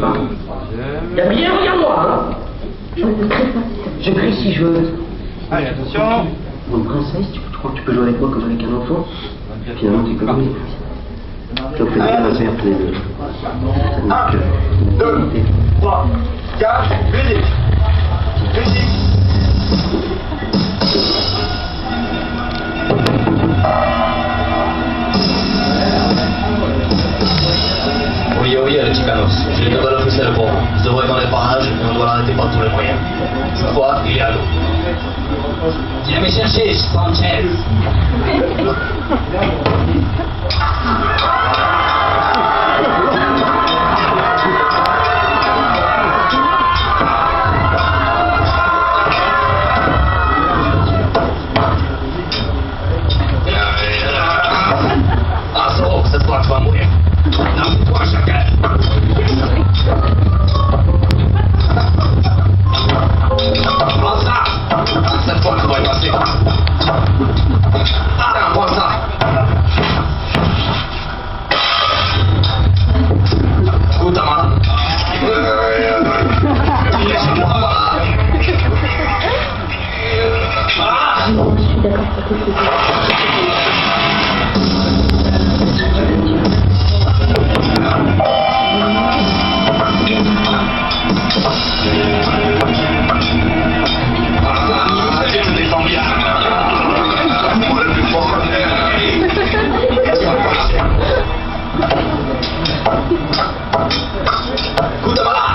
pas. Gabriel, regarde-moi, hein. Je crie si je veux. Allez, attention. Pour une princesse, tu crois que tu peux jouer avec moi comme avec un enfant? Finalement, t'es comme lui. Ça me fait bien la perte, les deux. 1, 2, 3, 4, musique. Musique. Oui, les Chicanos. J'ai une nouvelle officielle pour vous. Je devrais dans les parages et on doit l'arrêter par tous les moyens. Cette fois, il est à l'eau. Viens me chercher, Sanchez. Ah, Zorro, cette fois, tu vas mourir. Non, toi, chacun. Prends ça. Cette fois, tu vas y passer. Ah, prends ça. Écoute, Amara. Laisse-moi. Ah. Non, je suis d'accord, ça peut se Je te défends bien. Moi le plus fort. Écoute, Amara.